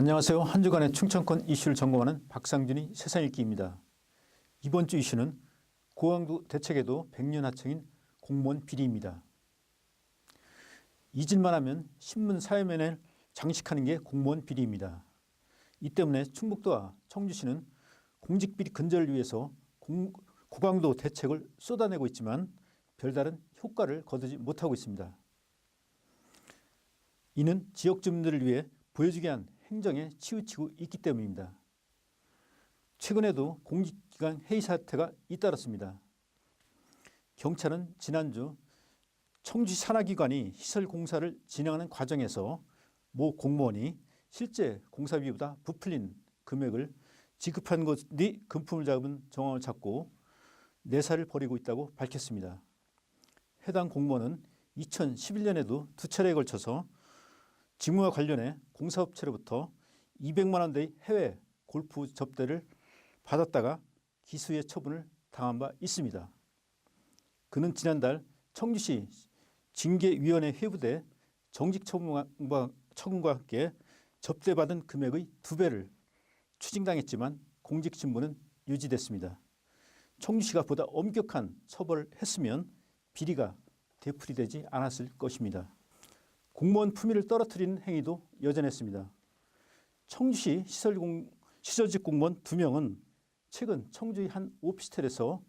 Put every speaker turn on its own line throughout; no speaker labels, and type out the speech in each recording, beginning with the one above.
안녕하세요. 한 주간의 충청권 이슈를 점검하는 박상준의 세상읽기입니다. 이번 주 이슈는 고강도 대책에도 백년하청인 공무원 비리입니다. 잊을만 하면 신문 사회면을 장식하는 게 공무원 비리입니다. 이 때문에 충북도와 청주시는 공직비리 근절을 위해서 고강도 대책을 쏟아내고 있지만 별다른 효과를 거두지 못하고 있습니다. 이는 지역 주민들을 위해 보여주게 한 행정에 치우치고 있기 때문입니다. 최근에도 공직기관 해이 사태가 잇따랐습니다. 경찰은 지난주 청주시 산하기관이 시설 공사를 진행하는 과정에서 모 공무원이 실제 공사비보다 부풀린 금액을 지급한 것이 금품을 잡은 정황을 찾고 내사를 벌이고 있다고 밝혔습니다. 해당 공무원은 2011년에도 두 차례에 걸쳐서 직무와 관련해 공사업체로부터 200만 원대의 해외 골프 접대를 받았다가 기수의 처분을 당한 바 있습니다. 그는 지난달 청주시 징계위원회 회부돼 정직 처분과 함께 접대받은 금액의 2배를 추징당했지만 공직신분은 유지됐습니다. 청주시가 보다 엄격한 처벌을 했으면 비리가 되풀이되지 않았을 것입니다. 공무원 품위를 떨어뜨리는 행위도 여전했습니다. 청주시 시설직 공무원 2명은 최근 청주의 한 오피스텔에서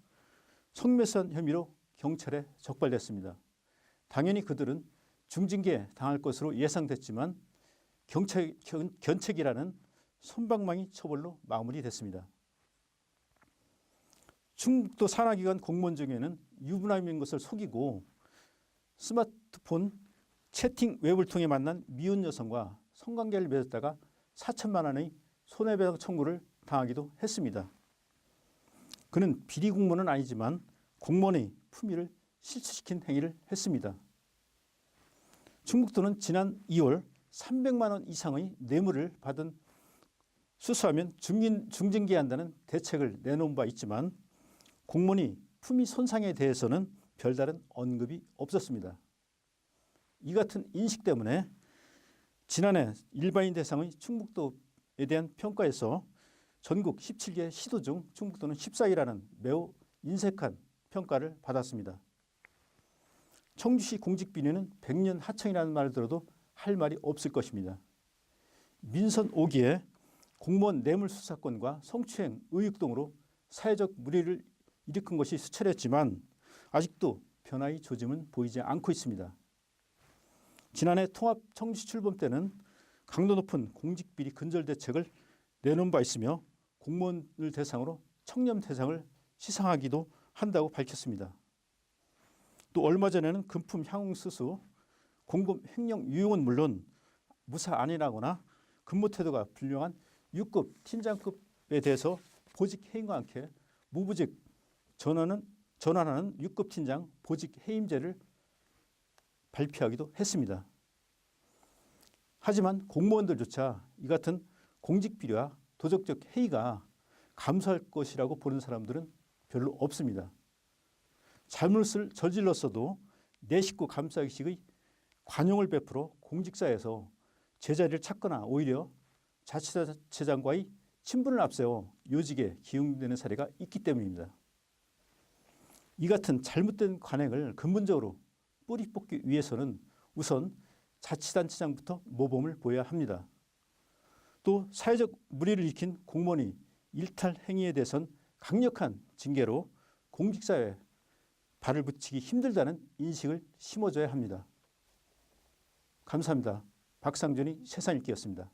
성매매한 혐의로 경찰에 적발됐습니다. 당연히 그들은 중징계 당할 것으로 예상됐지만 견책이라는 솜방망이 처벌로 마무리됐습니다. 충북도 산하기관 공무원 중에는 유부남인 것을 속이고 스마트폰 채팅 웹을 통해 만난 미혼 여성과 성관계를 맺었다가 4천만 원의 손해배상 청구를 당하기도 했습니다. 그는 비리 공무원은 아니지만 공무원의 품위를 실추시킨 행위를 했습니다. 충북도는 지난 2월 300만 원 이상의 뇌물을 받은 수수하면 중징계한다는 대책을 내놓은 바 있지만 공무원의 품위 손상에 대해서는 별다른 언급이 없었습니다. 이 같은 인식 때문에 지난해 일반인 대상의 충북도에 대한 평가에서 전국 17개 시도 중 충북도는 14위라는 매우 인색한 평가를 받았습니다. 청주시 공직비리는 백년 하청이라는 말을 들어도 할 말이 없을 것입니다. 민선 5기에 공무원 뇌물수사건과 성추행 의혹 등으로 사회적 물의를 일으킨 것이 수차례였지만 아직도 변화의 조짐은 보이지 않고 있습니다. 지난해 통합 청주시 출범 때는 강도 높은 공직비리 근절 대책을 내놓은 바 있으며 공무원을 대상으로 청렴 대상을 시상하기도 한다고 밝혔습니다. 또 얼마 전에는 금품 향응수수, 공금 횡령 유용은 물론 무사 안일하거나 근무 태도가 불량한 6급 팀장급에 대해서 보직 해임과 함께 무부직 전환하는 6급 팀장 보직 해임제를 발표하기도 했습니다. 하지만 공무원들조차 이 같은 공직비리와 도덕적 해이가 감수할 것이라고 보는 사람들은 별로 없습니다. 잘못을 저질렀어도 내 식구 감싸기식의 관용을 베풀어 공직사에서 제자리를 찾거나 오히려 자치단체장과의 친분을 앞세워 요직에 기용되는 사례가 있기 때문입니다. 이 같은 잘못된 관행을 근본적으로 뿌리 뽑기 위해서는 우선 자치단체장부터 모범을 보여야 합니다. 또 사회적 물의를 일으킨 공무원의 일탈 행위에 대해선 강력한 징계로 공직사회에 발을 붙이기 힘들다는 인식을 심어줘야 합니다. 감사합니다. 박상준의 세상읽기였습니다.